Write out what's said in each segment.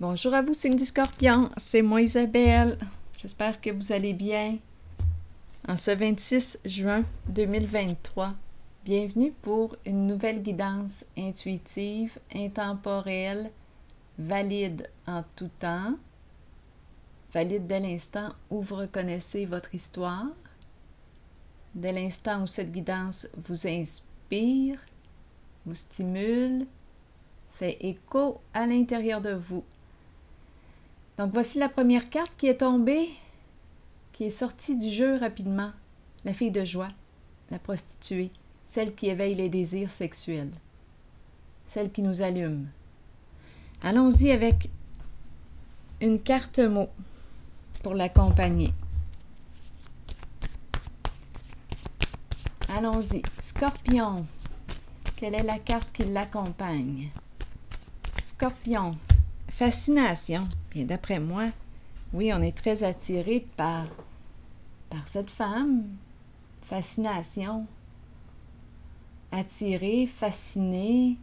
Bonjour à vous, signe du Scorpion, c'est moi Isabelle. J'espère que vous allez bien. En ce 26 juin 2023, bienvenue pour une nouvelle guidance intuitive, intemporelle, valide en tout temps, valide dès l'instant où vous reconnaissez votre histoire, dès l'instant où cette guidance vous inspire, vous stimule, fait écho à l'intérieur de vous. Donc, voici la première carte qui est tombée, qui est sortie du jeu rapidement. La fille de joie, la prostituée, celle qui éveille les désirs sexuels, celle qui nous allume. Allons-y avec une carte mot pour l'accompagner. Allons-y. Scorpion. Quelle est la carte qui l'accompagne? Scorpion. Fascination. Bien, d'après moi, oui, on est très attiré par cette femme. Fascination. Attiré, fasciné.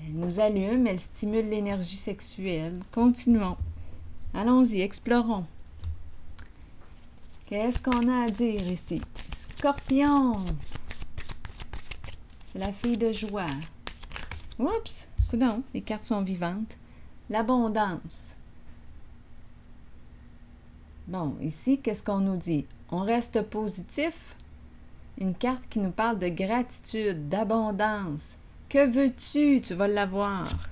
Elle nous allume, elle stimule l'énergie sexuelle. Continuons. Allons-y, explorons. Qu'est-ce qu'on a à dire ici? Scorpion. C'est la fille de joie. Oups! Coudonc, les cartes sont vivantes. L'abondance. Bon, ici, qu'est-ce qu'on nous dit? On reste positif. Une carte qui nous parle de gratitude, d'abondance. Que veux-tu? Tu vas l'avoir.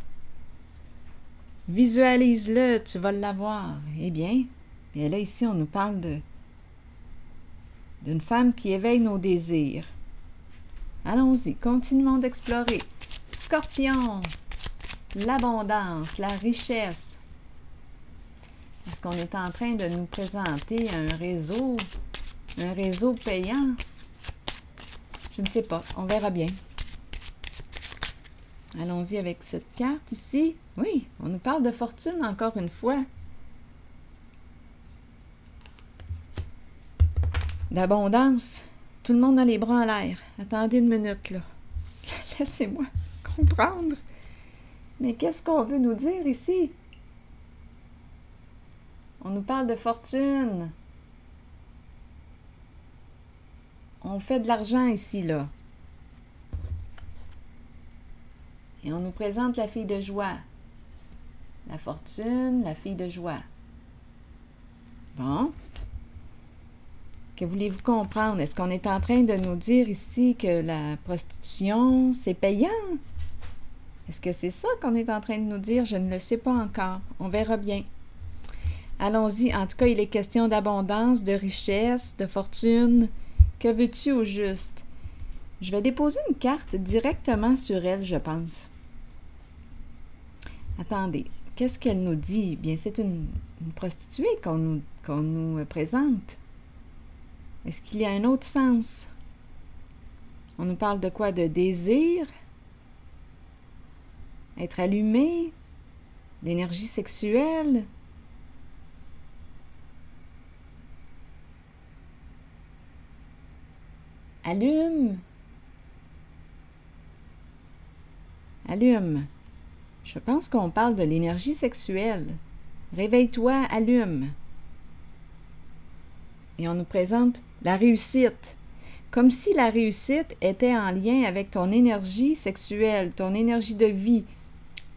Visualise-le, tu vas l'avoir. Eh bien, et là, ici, on nous parle d'une femme qui éveille nos désirs. Allons-y, continuons d'explorer. Scorpion. L'abondance, la richesse. Est-ce qu'on est en train de nous présenter un réseau payant? Je ne sais pas, on verra bien. Allons-y avec cette carte ici. Oui, on nous parle de fortune encore une fois. D'abondance. Tout le monde a les bras en l'air. Attendez une minute, là. Laissez-moi comprendre. Mais qu'est-ce qu'on veut nous dire ici? On nous parle de fortune. On fait de l'argent ici, là. Et on nous présente la fille de joie. La fortune, la fille de joie. Bon. Que voulez-vous comprendre? Est-ce qu'on est en train de nous dire ici que la prostitution, c'est payant? Est-ce que c'est ça qu'on est en train de nous dire? Je ne le sais pas encore. On verra bien. Allons-y. En tout cas, il est question d'abondance, de richesse, de fortune. Que veux-tu au juste? Je vais déposer une carte directement sur elle, je pense. Attendez. Qu'est-ce qu'elle nous dit? Bien, c'est une prostituée qu'on nous présente. Est-ce qu'il y a un autre sens? On nous parle de quoi? De désir? Être allumé? L'énergie sexuelle? Allume? Allume. Je pense qu'on parle de l'énergie sexuelle. Réveille-toi, allume. Et on nous présente la réussite. Comme si la réussite était en lien avec ton énergie sexuelle, ton énergie de vie.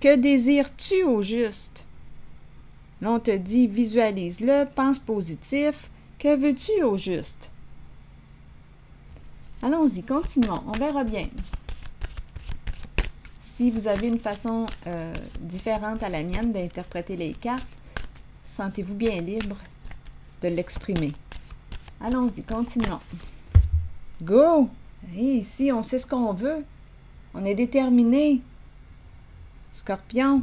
Que désires-tu au juste? Là, on te dit, visualise-le, pense positif. Que veux-tu au juste? Allons-y, continuons, on verra bien. Si vous avez une façon différente à la mienne d'interpréter les cartes, sentez-vous bien libre de l'exprimer. Allons-y, continuons. Go! Et ici, on sait ce qu'on veut. On est déterminé. Scorpion.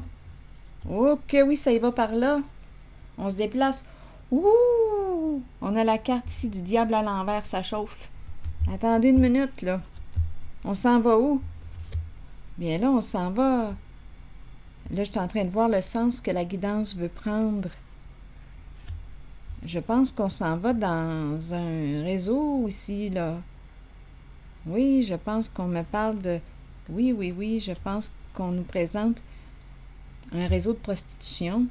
Ok, oui, ça y va par là. On se déplace. Ouh! On a la carte ici du diable à l'envers, ça chauffe. Attendez une minute, là. On s'en va où? Bien là, on s'en va. Là, je suis en train de voir le sens que la guidance veut prendre. Je pense qu'on s'en va dans un réseau ici, là. Oui, je pense qu'on me parle de... Oui, je pense qu'on nous présente un réseau de prostitution.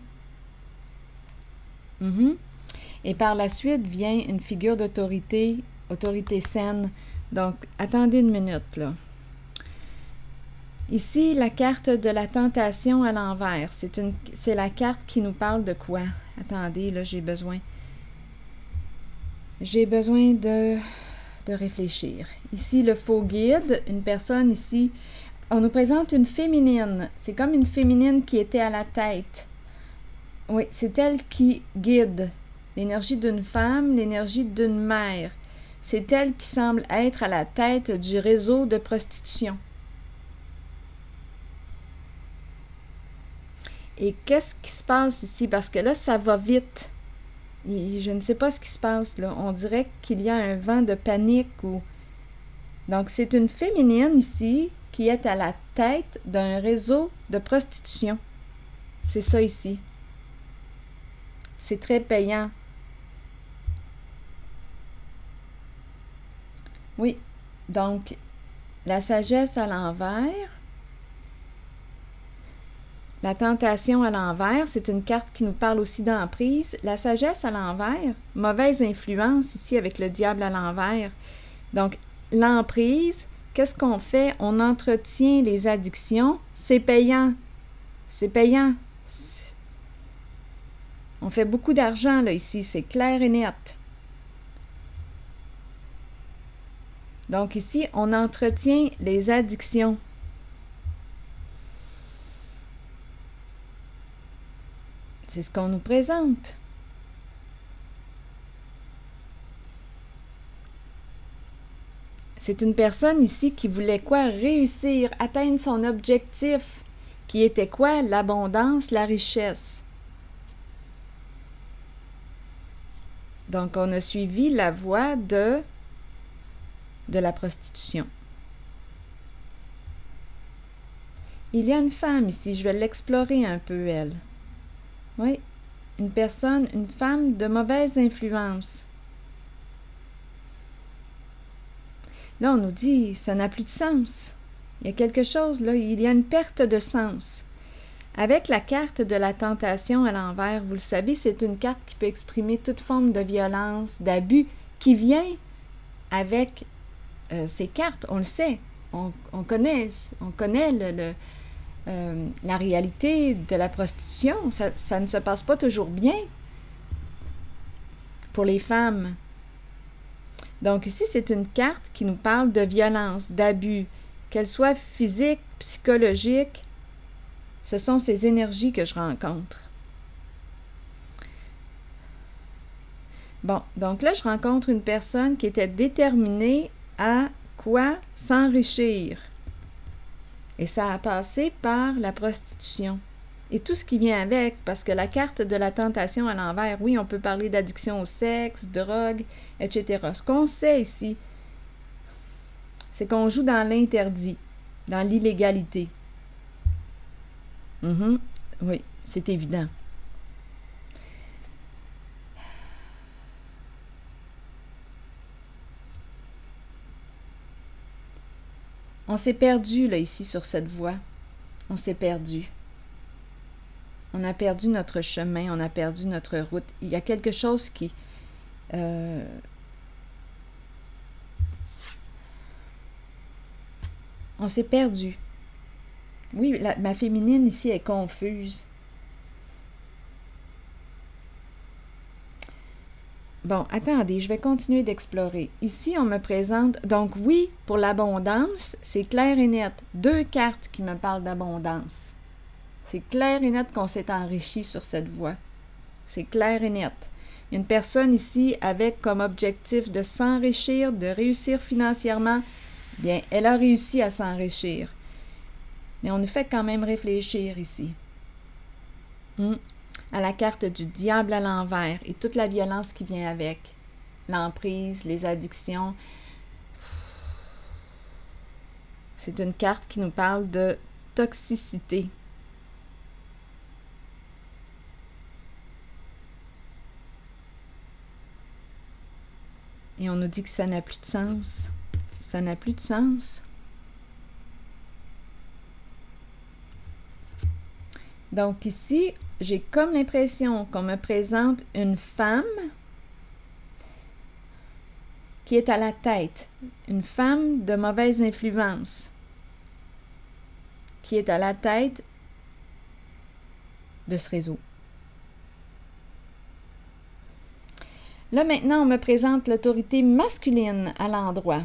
Et par la suite vient une figure d'autorité, autorité saine. Donc, attendez une minute, là. Ici, la carte de la tentation à l'envers. C'est la carte qui nous parle de quoi? Attendez, là, j'ai besoin de réfléchir. Ici, le faux guide, une personne ici, on nous présente une féminine. C'est comme une féminine qui était à la tête. Oui, c'est elle qui guide l'énergie d'une femme, l'énergie d'une mère. C'est elle qui semble être à la tête du réseau de prostitution. Et qu'est-ce qui se passe ici? Parce que là, ça va vite. Je ne sais pas ce qui se passe, là. On dirait qu'il y a un vent de panique. Donc, c'est une féminine ici qui est à la tête d'un réseau de prostitution. C'est ça ici. C'est très payant. Oui. Donc, la sagesse à l'envers. La tentation à l'envers, c'est une carte qui nous parle aussi d'emprise. La sagesse à l'envers, mauvaise influence ici avec le diable à l'envers. Donc, l'emprise, qu'est-ce qu'on fait? On entretient les addictions. C'est payant. C'est payant. On fait beaucoup d'argent, là, ici. C'est clair et net. Donc, ici, on entretient les addictions. C'est ce qu'on nous présente. C'est une personne ici qui voulait quoi? Réussir, atteindre son objectif, qui était quoi? L'abondance, la richesse. Donc, on a suivi la voie de la prostitution. Il y a une femme ici, je vais l'explorer un peu, elle. Oui, une personne, une femme de mauvaise influence. Là, on nous dit, ça n'a plus de sens. Il y a quelque chose, là, il y a une perte de sens. Avec la carte de la tentation à l'envers, vous le savez, c'est une carte qui peut exprimer toute forme de violence, d'abus, qui vient avec ces cartes. On le sait, on connaît la réalité de la prostitution. Ça ne se passe pas toujours bien pour les femmes. Donc ici, c'est une carte qui nous parle de violence, d'abus, qu'elle soit physique, psychologique. Ce sont ces énergies que je rencontre. Bon, donc là, je rencontre une personne qui était déterminée à quoi? S'enrichir. Et ça a passé par la prostitution. Et tout ce qui vient avec, parce que la carte de la tentation à l'envers, oui, on peut parler d'addiction au sexe, drogue, etc. Ce qu'on sait ici, c'est qu'on joue dans l'interdit, dans l'illégalité. Oui, c'est évident. On s'est perdu, là, ici, sur cette voie. On s'est perdu. On a perdu notre chemin, on a perdu notre route. Il y a quelque chose qui... On s'est perdu. Oui, ma féminine ici est confuse. Bon, attendez, je vais continuer d'explorer. Ici, on me présente... Donc oui, pour l'abondance, c'est clair et net. 2 cartes qui me parlent d'abondance. C'est clair et net qu'on s'est enrichi sur cette voie. C'est clair et net. Il y a une personne ici avec comme objectif de s'enrichir, de réussir financièrement. Bien, elle a réussi à s'enrichir. Mais on nous fait quand même réfléchir ici. À la carte du diable à l'envers et toute la violence qui vient avec. L'emprise, les addictions. C'est une carte qui nous parle de toxicité. Et on nous dit que ça n'a plus de sens. Ça n'a plus de sens. Donc ici, j'ai comme l'impression qu'on me présente une femme qui est à la tête, une femme de mauvaise influence, qui est à la tête de ce réseau. Là, maintenant, on me présente l'autorité masculine à l'endroit.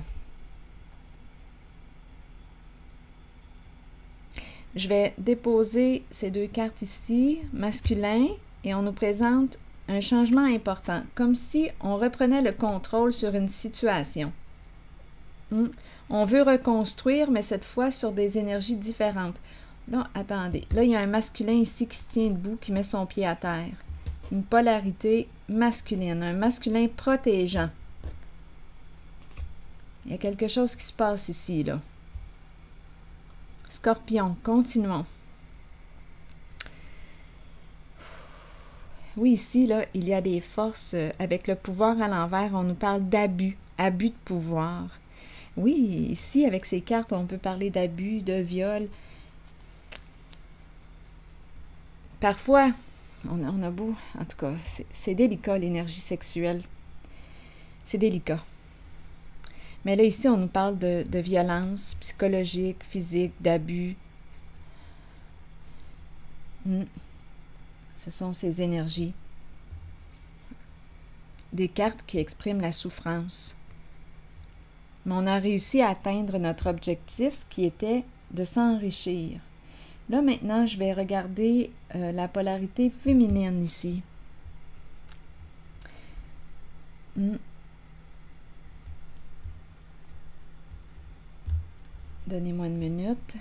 Je vais déposer ces deux cartes ici, masculin, et on nous présente un changement important, comme si on reprenait le contrôle sur une situation. On veut reconstruire, mais cette fois sur des énergies différentes. Là, attendez, là, il y a un masculin ici qui se tient debout, qui met son pied à terre. Une polarité masculine, un masculin protégeant. Il y a quelque chose qui se passe ici, là. Scorpion, continuons. Oui, ici, là, il y a des forces avec le pouvoir à l'envers. On nous parle d'abus, abus de pouvoir. Oui, ici, avec ces cartes, on peut parler d'abus, de viol. Parfois, on a beau... En tout cas, c'est délicat, l'énergie sexuelle. C'est délicat. Mais là, ici, on nous parle de violence psychologique, physique, d'abus. Ce sont ces énergies. Des cartes qui expriment la souffrance. Mais on a réussi à atteindre notre objectif qui était de s'enrichir. Là, maintenant, je vais regarder la polarité féminine ici. Donnez-moi une minute.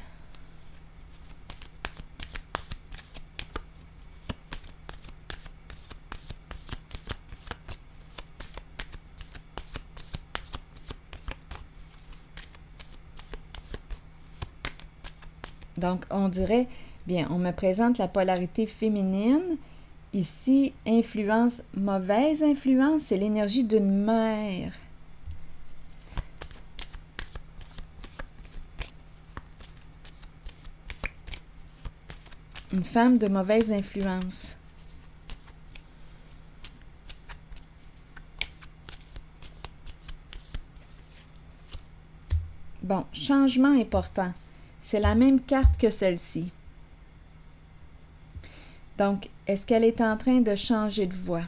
Donc, on dirait, bien, on me présente la polarité féminine. Ici, influence, mauvaise influence, c'est l'énergie d'une mère. Une femme de mauvaise influence. Bon, changement important. C'est la même carte que celle-ci. Donc, est-ce qu'elle est en train de changer de voix?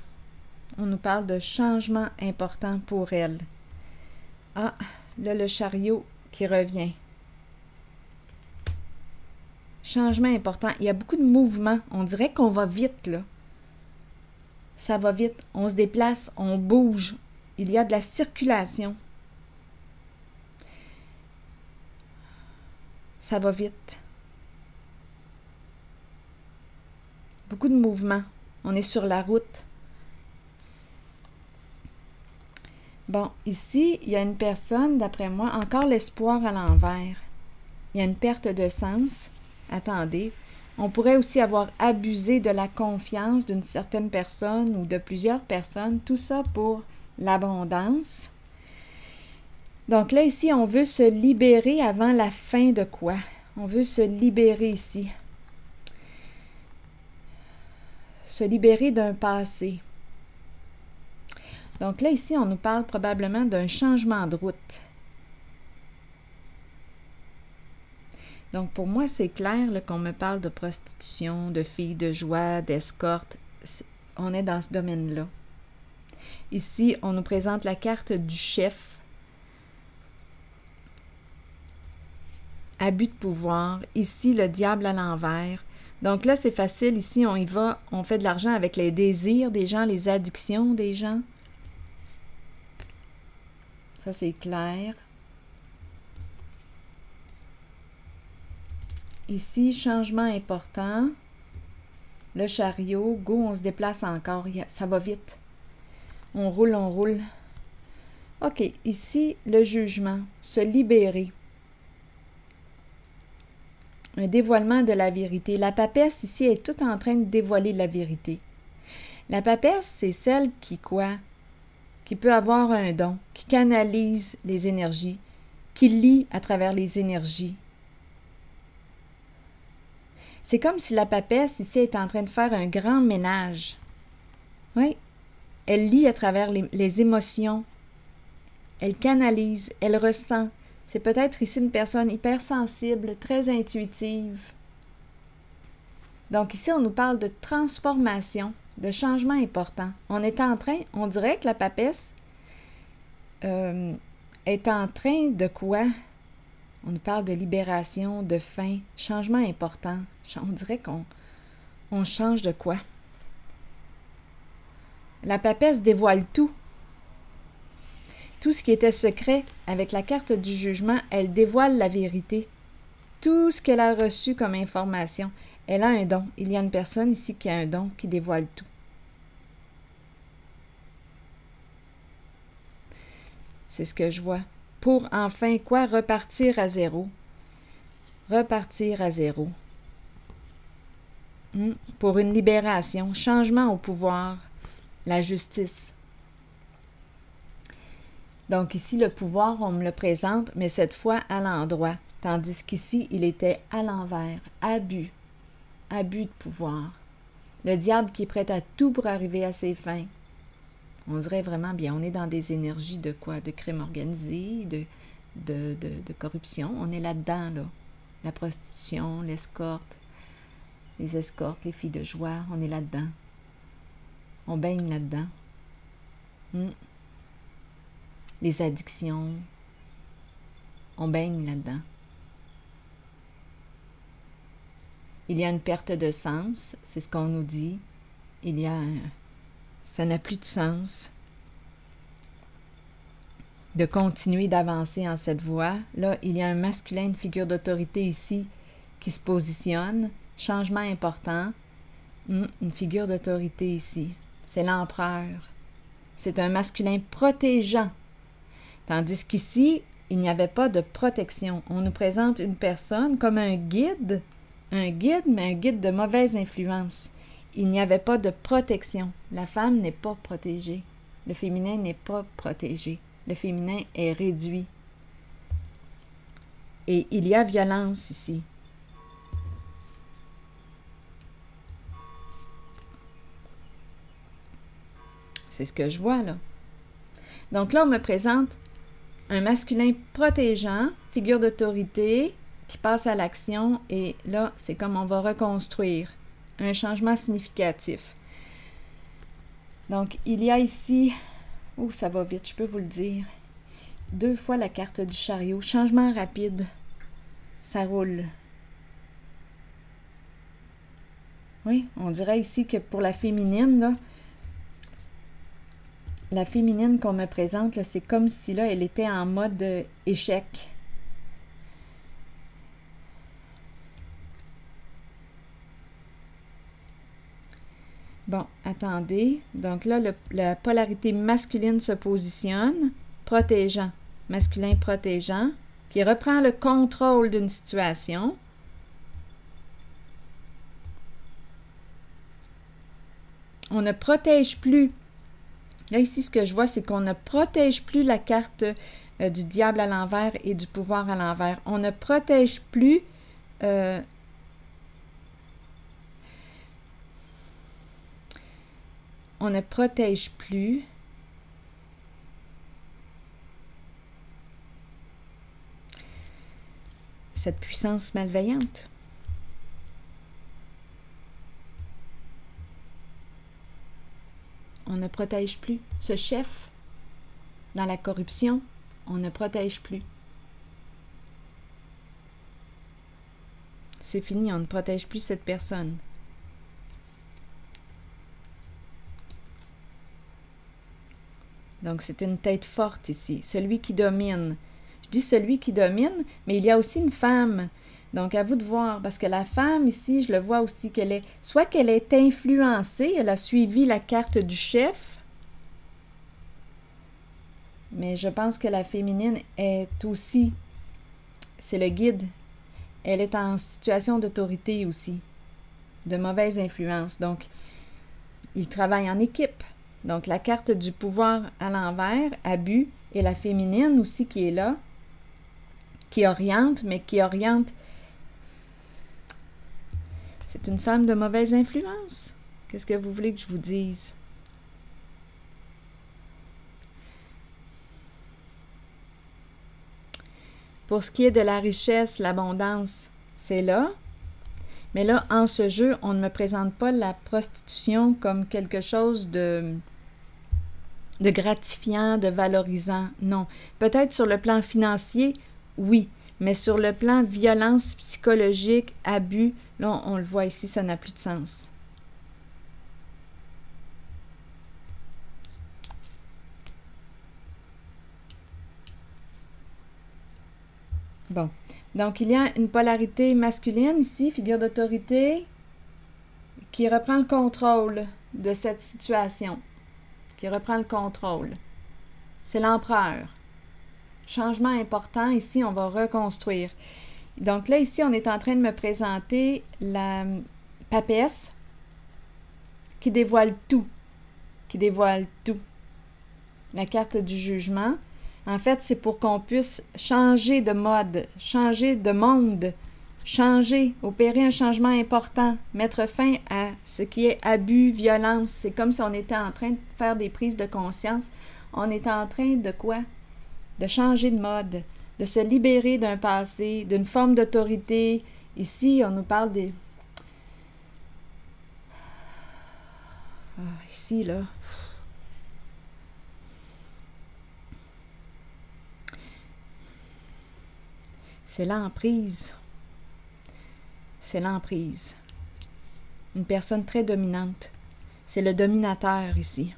On nous parle de changement important pour elle. Ah, là, le chariot qui revient. Changement important. Il y a beaucoup de mouvements. On dirait qu'on va vite, là. Ça va vite. On se déplace, on bouge. Il y a de la circulation. Ça va vite. Beaucoup de mouvements. On est sur la route. Bon, ici, il y a une personne, d'après moi, encore l'espoir à l'envers. Il y a une perte de sens. Attendez. On pourrait aussi avoir abusé de la confiance d'une certaine personne ou de plusieurs personnes. Tout ça pour l'abondance. Donc là, ici, on veut se libérer avant la fin de quoi? On veut se libérer ici. Se libérer d'un passé. Donc là, ici, on nous parle probablement d'un changement de route. Donc pour moi, c'est clair qu'on me parle de prostitution, de filles de joie, d'escorte. On est dans ce domaine-là. Ici, on nous présente la carte du chef. Abus de pouvoir. Ici, le diable à l'envers. Donc là, c'est facile. Ici, on y va. On fait de l'argent avec les désirs des gens, les addictions des gens. Ça, c'est clair. Ici, changement important. Le chariot. Go, on se déplace encore. Ça va vite. On roule, on roule. OK. Ici, le jugement. Se libérer. Un dévoilement de la vérité. La papesse, ici, est tout en train de dévoiler la vérité. La papesse, c'est celle qui, quoi? Qui peut avoir un don, qui canalise les énergies, qui lit à travers les énergies. C'est comme si la papesse, ici, est en train de faire un grand ménage. Oui. Elle lit à travers les émotions. Elle canalise, elle ressent. C'est peut-être ici une personne hypersensible, très intuitive. Donc ici, on nous parle de transformation, de changement important. On est en train, on dirait que la papesse est en train de quoi? On nous parle de libération, de fin, changement important. On dirait qu'on change de quoi? La papesse dévoile tout. Tout ce qui était secret, avec la carte du jugement, elle dévoile la vérité. Tout ce qu'elle a reçu comme information. Elle a un don. Il y a une personne ici qui a un don, qui dévoile tout. C'est ce que je vois. Pour enfin quoi? Repartir à zéro. Repartir à zéro. Pour une libération, changement au pouvoir, la justice. Donc ici, le pouvoir, on me le présente, mais cette fois à l'endroit. Tandis qu'ici, il était à l'envers. Abus. Abus de pouvoir. Le diable qui est prêt à tout pour arriver à ses fins. On dirait vraiment bien, on est dans des énergies de quoi? De crime organisé, de corruption. On est là-dedans, là. La prostitution, l'escorte, les escortes, les filles de joie, on est là-dedans. On baigne là-dedans. Les addictions, on baigne là-dedans. Il y a une perte de sens, c'est ce qu'on nous dit. Ça n'a plus de sens de continuer d'avancer en cette voie. Là, il y a un masculin, une figure d'autorité ici qui se positionne. Changement important. Une figure d'autorité ici. C'est l'empereur. C'est un masculin protégeant. Tandis qu'ici, il n'y avait pas de protection. On nous présente une personne comme un guide, mais un guide de mauvaise influence. Il n'y avait pas de protection. La femme n'est pas protégée. Le féminin n'est pas protégé. Le féminin est réduit. Et il y a violence ici. C'est ce que je vois là. Donc là, on me présente un masculin protégeant, figure d'autorité, qui passe à l'action, et là, c'est comme on va reconstruire. Un changement significatif. Donc, il y a ici, ça va vite, je peux vous le dire, 2 fois la carte du chariot. Changement rapide. Ça roule. Oui, on dirait ici que pour la féminine, là, la féminine qu'on me présente, c'est comme si là, elle était en mode échec. Bon, attendez. Donc là, la polarité masculine se positionne, protégeant, masculin protégeant, qui reprend le contrôle d'une situation. On ne protège plus. Là, ici, ce que je vois, c'est qu'on ne protège plus la carte du diable à l'envers et du pouvoir à l'envers. On ne protège plus cette puissance malveillante. On ne protège plus ce chef dans la corruption. On ne protège plus. C'est fini, on ne protège plus cette personne. Donc, c'est une tête forte ici. Celui qui domine. Je dis celui qui domine, mais il y a aussi une femme. Donc, à vous de voir, parce que la femme, ici, je le vois aussi qu'elle est... Soit qu'elle est influencée, elle a suivi la carte du chef, mais je pense que la féminine est aussi... C'est le guide. Elle est en situation d'autorité aussi, de mauvaise influence. Donc, ils travaillent en équipe. Donc, la carte du pouvoir à l'envers, abus, et la féminine aussi qui est là, qui oriente, mais qui oriente... C'est une femme de mauvaise influence. Qu'est-ce que vous voulez que je vous dise? Pour ce qui est de la richesse, l'abondance, c'est là. Mais là, en ce jeu, on ne me présente pas la prostitution comme quelque chose de gratifiant, de valorisant. Non. Peut-être sur le plan financier, oui. Mais sur le plan violence psychologique, abus, là, on le voit ici, ça n'a plus de sens. Bon. Donc, il y a une polarité masculine ici, figure d'autorité, qui reprend le contrôle de cette situation. Qui reprend le contrôle. C'est l'empereur. Changement important, ici, on va reconstruire. Donc là, ici, on est en train de me présenter la papesse qui dévoile tout. Qui dévoile tout. La carte du jugement. En fait, c'est pour qu'on puisse changer de mode, changer de monde, changer, opérer un changement important, mettre fin à ce qui est abus, violence. C'est comme si on était en train de faire des prises de conscience. On est en train de quoi? De changer de mode, de se libérer d'un passé, d'une forme d'autorité. Ici, on nous parle des... ici, là... C'est l'emprise. C'est l'emprise. Une personne très dominante. C'est le dominateur ici.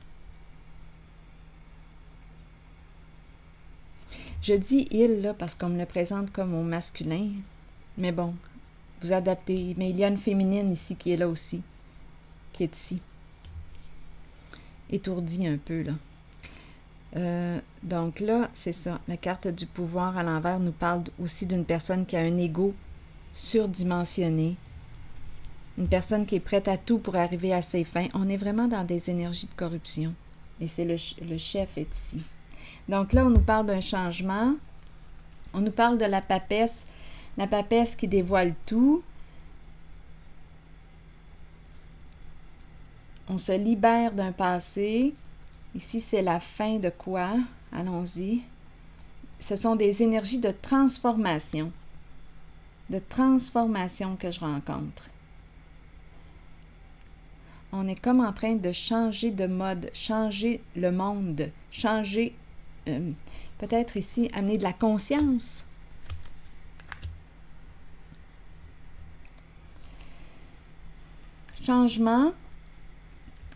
Je dis « il » là parce qu'on me le présente comme au masculin. Mais bon, vous adaptez. Mais il y a une féminine ici qui est là aussi. Qui est ici. Étourdie un peu, là. Donc là, c'est ça. La carte du pouvoir à l'envers nous parle aussi d'une personne qui a un ego surdimensionné. Une personne qui est prête à tout pour arriver à ses fins. On est vraiment dans des énergies de corruption. Et c'est le chef est ici. Donc là, on nous parle d'un changement. On nous parle de la papesse. La papesse qui dévoile tout. On se libère d'un passé. Ici, c'est la fin de quoi? Allons-y. Ce sont des énergies de transformation. De transformation que je rencontre. On est comme en train de changer de mode, changer le monde, changer, peut-être ici, amener de la conscience. Changement.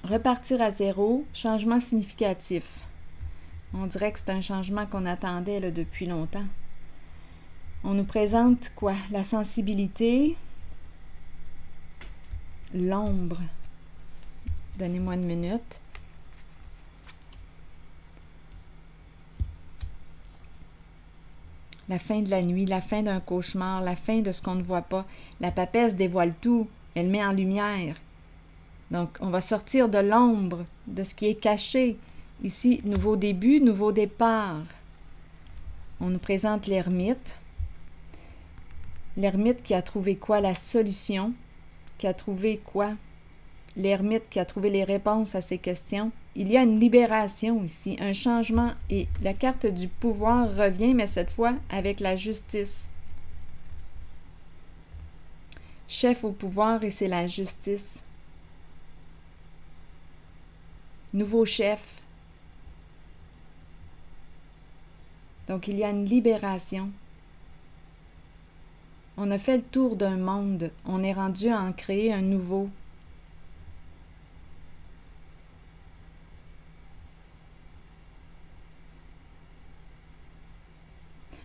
Repartir à zéro, changement significatif. On dirait que c'est un changement qu'on attendait là, depuis longtemps. On nous présente quoi? La sensibilité, l'ombre. Donnez-moi une minute. La fin de la nuit, la fin d'un cauchemar, la fin de ce qu'on ne voit pas. La papesse dévoile tout, elle met en lumière. Donc, on va sortir de l'ombre, de ce qui est caché. Ici, nouveau début, nouveau départ. On nous présente l'ermite. L'ermite qui a trouvé quoi? La solution. Qui a trouvé quoi? L'ermite qui a trouvé les réponses à ces questions. Il y a une libération ici, un changement. Et la carte du pouvoir revient, mais cette fois avec la justice. Chef au pouvoir et c'est la justice. Nouveau chef. Donc, il y a une libération. On a fait le tour d'un monde. On est rendu à en créer un nouveau.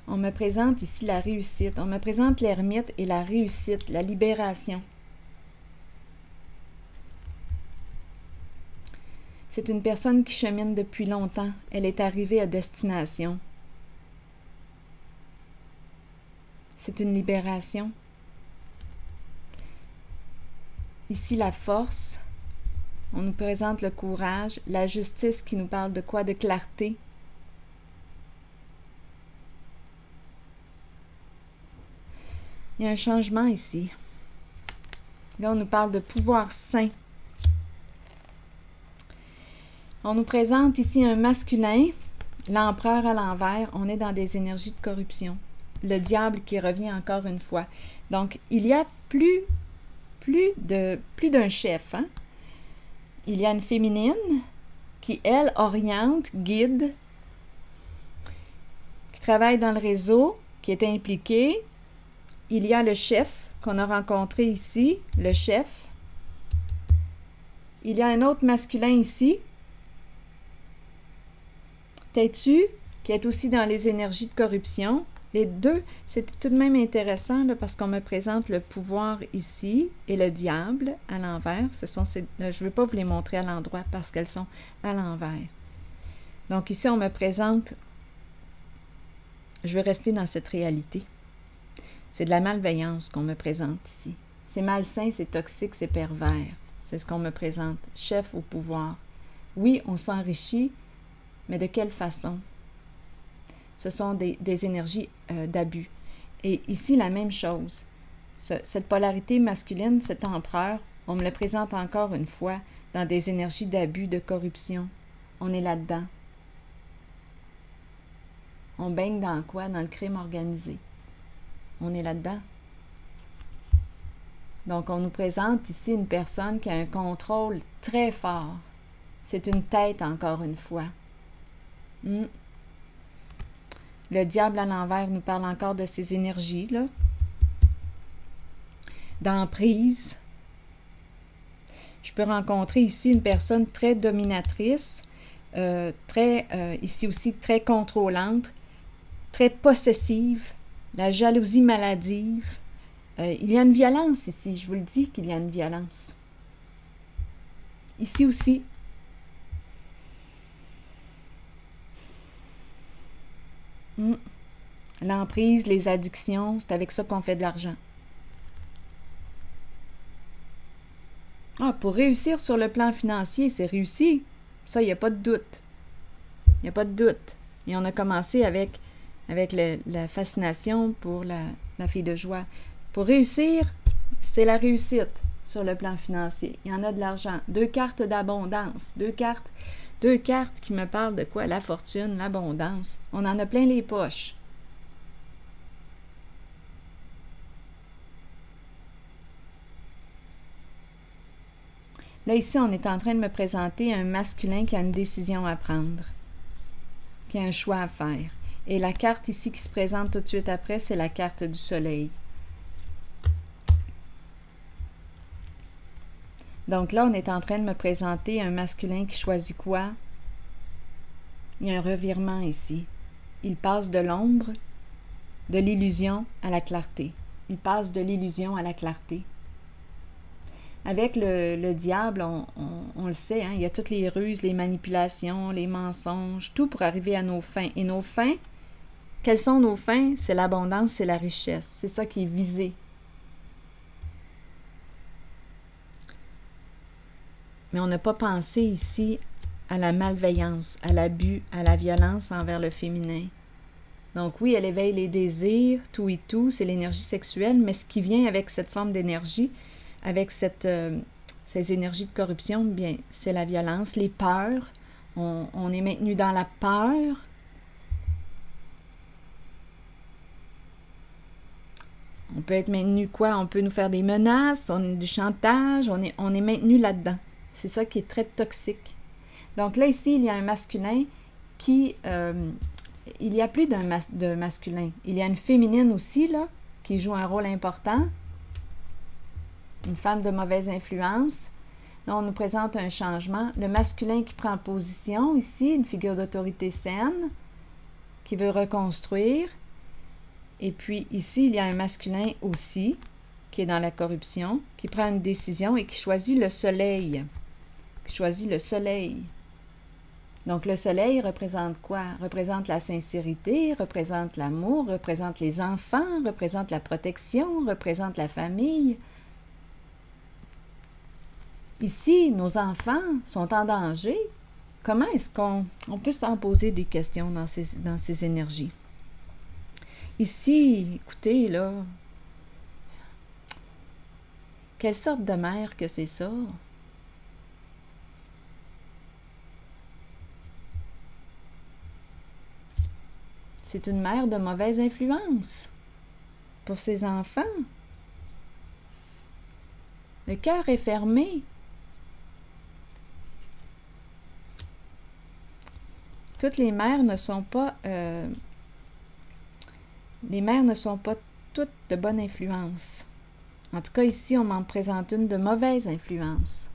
On me présente ici la réussite. On me présente l'ermite et la réussite, la libération. C'est une personne qui chemine depuis longtemps. Elle est arrivée à destination. C'est une libération. Ici, la force. On nous présente le courage. La justice qui nous parle de quoi? De clarté. Il y a un changement ici. Là, on nous parle de pouvoir sain. On nous présente ici un masculin, l'empereur à l'envers. On est dans des énergies de corruption. Le diable qui revient encore une fois. Donc, il y a plus d'un chef. Hein? Il y a une féminine qui, elle, oriente, guide, qui travaille dans le réseau, qui est impliquée. Il y a le chef qu'on a rencontré ici, le chef. Il y a un autre masculin ici, têtu, qui est aussi dans les énergies de corruption. Les deux, c'est tout de même intéressant là, parce qu'on me présente le pouvoir ici et le diable à l'envers. Je ne veux pas vous les montrer à l'endroit parce qu'elles sont à l'envers. Donc ici, on me présente, je veux rester dans cette réalité. C'est de la malveillance qu'on me présente ici. C'est malsain, c'est toxique, c'est pervers. C'est ce qu'on me présente. Chef au pouvoir. Oui, on s'enrichit, mais de quelle façon? Ce sont des énergies d'abus. Et ici, la même chose. Cette polarité masculine, cet empereur, on me le présente encore une fois dans des énergies d'abus, de corruption. On est là-dedans. On baigne dans quoi? Dans le crime organisé. On est là-dedans. Donc, on nous présente ici une personne qui a un contrôle très fort. C'est une tête, encore une fois. Le diable à l'envers nous parle encore de ces énergies, là. D'emprise. Je peux rencontrer ici une personne très dominatrice, ici aussi très contrôlante, très possessive, la jalousie maladive. Il y a une violence ici, je vous le dis qu'il y a une violence. Ici aussi. L'emprise, les addictions, c'est avec ça qu'on fait de l'argent. Pour réussir sur le plan financier, c'est réussi. Ça, il n'y a pas de doute. Il n'y a pas de doute. Et on a commencé avec la fascination pour la fille de joie. Pour réussir, c'est la réussite sur le plan financier. Il y en a de l'argent. 2 cartes d'abondance. 2 cartes qui me parlent de quoi? La fortune, l'abondance. On en a plein les poches. Là, ici, on est en train de me présenter un masculin qui a une décision à prendre, qui a un choix à faire. Et la carte ici qui se présente tout de suite après, c'est la carte du soleil. Donc là, on est en train de me présenter un masculin qui choisit quoi? Il y a un revirement ici. Il passe de l'ombre, de l'illusion à la clarté. Il passe de l'illusion à la clarté. Avec le diable, on le sait, hein, il y a toutes les ruses, les manipulations, les mensonges, tout pour arriver à nos fins. Et nos fins, quelles sont nos fins? C'est l'abondance, c'est la richesse. C'est ça qui est visé. Mais on n'a pas pensé ici à la malveillance, à l'abus, à la violence envers le féminin. Donc oui, elle éveille les désirs, tout et tout, c'est l'énergie sexuelle, mais ce qui vient avec cette forme d'énergie, avec ces énergies de corruption, bien, c'est la violence, les peurs. On est maintenu dans la peur. On peut être maintenu quoi? On peut nous faire des menaces, du chantage, on est maintenu là-dedans. C'est ça qui est très toxique. Donc là, ici, il y a un masculin qui... il y a plus de masculin. Il y a une féminine aussi, là, qui joue un rôle important. Une femme de mauvaise influence. Là, on nous présente un changement. Le masculin qui prend position ici, une figure d'autorité saine, qui veut reconstruire. Et puis ici, il y a un masculin aussi, qui est dans la corruption, qui prend une décision et qui choisit le soleil. Qui choisit le soleil. Donc le soleil représente quoi? Représente la sincérité, représente l'amour, représente les enfants, représente la protection, représente la famille. Ici, nos enfants sont en danger. Comment est-ce qu'on peut s'en poser des questions dans ces énergies? Ici, écoutez, là, Quelle sorte de mère que c'est ça? C'est une mère de mauvaise influence pour ses enfants. Le cœur est fermé. Toutes les mères ne sont pas... les mères ne sont pas toutes de bonne influence. En tout cas, ici, on m'en présente une de mauvaise influence.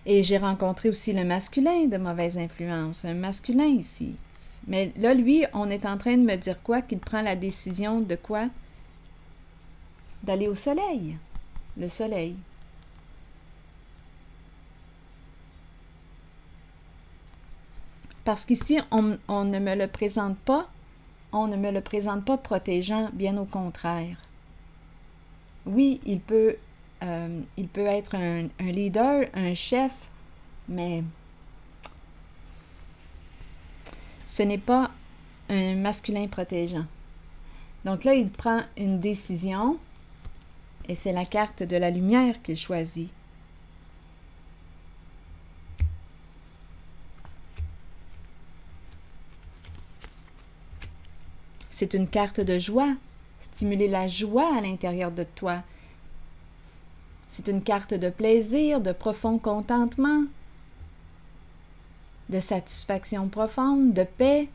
Et j'ai rencontré aussi le masculin de mauvaise influence, un masculin ici. Mais là, lui, on est en train de me dire quoi? Qu'il prend la décision de quoi? D'aller au soleil. Le soleil. Parce qu'ici, on ne me le présente pas, protégeant, bien au contraire. Oui, il peut être un leader, un chef, mais ce n'est pas un masculin protégeant. Donc là, il prend une décision et c'est la carte de la lumière qu'il choisit. C'est une carte de joie, stimuler la joie à l'intérieur de toi. C'est une carte de plaisir, de profond contentement, de satisfaction profonde, de paix.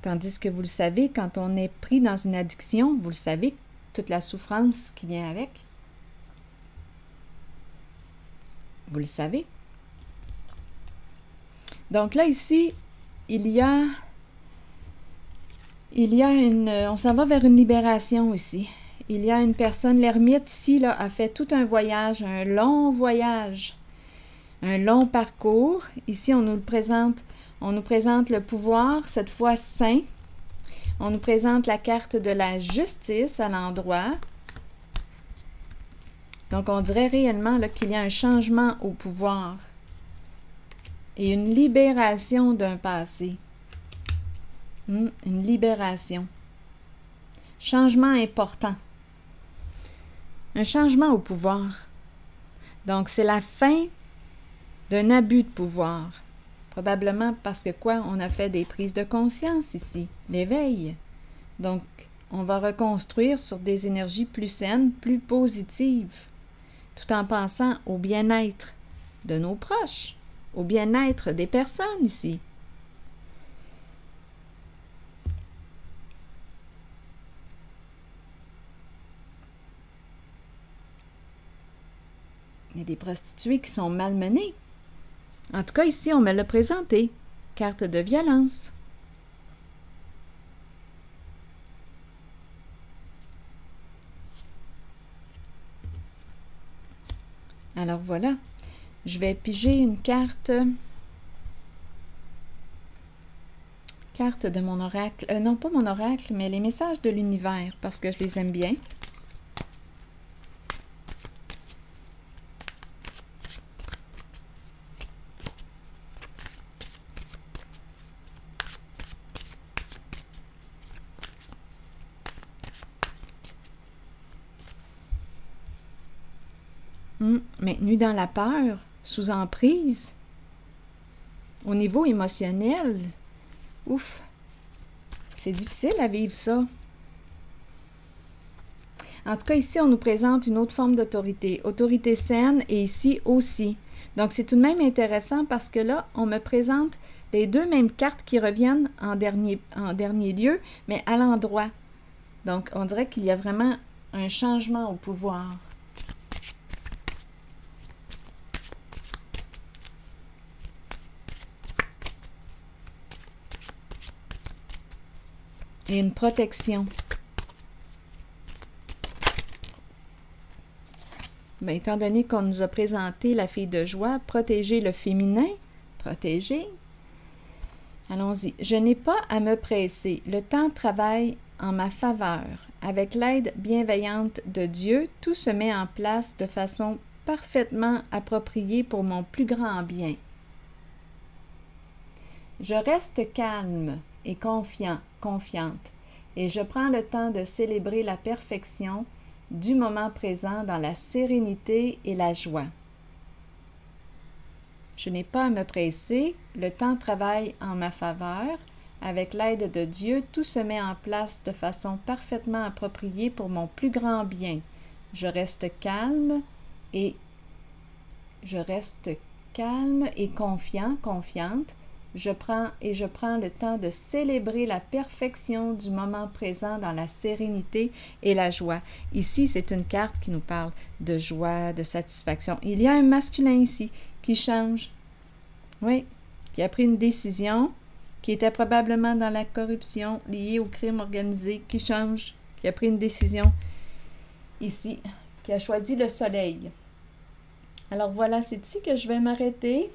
Tandis que vous le savez, quand on est pris dans une addiction, vous le savez, toute la souffrance qui vient avec. Vous le savez. Donc là, ici, il y a on s'en va vers une libération ici. Il y a une personne, l'ermite ici, là, a fait tout un voyage, un long parcours. Ici, on nous présente le pouvoir, cette fois saint. On nous présente la carte de la justice à l'endroit. Donc, on dirait réellement qu'il y a un changement au pouvoir et une libération d'un passé. Une libération. Changement important. Un changement au pouvoir. Donc, c'est la fin d'un abus de pouvoir. Probablement parce que quoi? On a fait des prises de conscience ici, l'éveil. Donc, on va reconstruire sur des énergies plus saines, plus positives, tout en pensant au bien-être de nos proches, au bien-être des personnes ici. Il y a des prostituées qui sont malmenées. En tout cas, ici, on me l'a présenté. Carte de violence. Alors voilà. Je vais piger une carte de mon oracle. Non, pas mon oracle, mais les messages de l'univers, parce que je les aime bien. Maintenu dans la peur, sous emprise, au niveau émotionnel, ouf, c'est difficile à vivre ça. En tout cas, ici, on nous présente une autre forme d'autorité, autorité saine, et ici aussi. Donc, c'est tout de même intéressant parce que là, on me présente les deux mêmes cartes qui reviennent en dernier lieu, mais à l'endroit. Donc, on dirait qu'il y a vraiment un changement au pouvoir. Et une protection. Bien, étant donné qu'on nous a présenté la fille de joie, protéger le féminin, protéger. Allons-y. Je n'ai pas à me presser. Le temps travaille en ma faveur. Avec l'aide bienveillante de Dieu, tout se met en place de façon parfaitement appropriée pour mon plus grand bien. Je reste calme et confiante, et je prends le temps de célébrer la perfection du moment présent dans la sérénité et la joie. Je n'ai pas à me presser, le temps travaille en ma faveur. Avec l'aide de Dieu, tout se met en place de façon parfaitement appropriée pour mon plus grand bien. Je reste calme et confiante. Je prends le temps de célébrer la perfection du moment présent dans la sérénité et la joie. Ici, c'est une carte qui nous parle de joie, de satisfaction. Il y a un masculin ici qui change, oui, qui a pris une décision, qui était probablement dans la corruption liée au crime organisé, qui change, qui a pris une décision ici, qui a choisi le soleil. Alors voilà, c'est ici que je vais m'arrêter.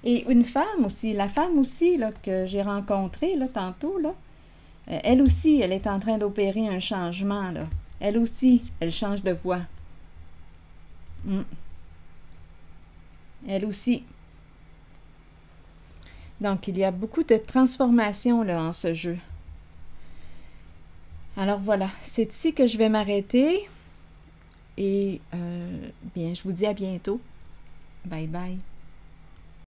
Et une femme aussi, la femme aussi là, que j'ai rencontrée là, tantôt, là, elle aussi, elle est en train d'opérer un changement. Là. Elle aussi, elle change de voix. Elle aussi. Donc, il y a beaucoup de transformations là, en ce jeu. Alors voilà, c'est ici que je vais m'arrêter. Et bien, je vous dis à bientôt. Bye bye.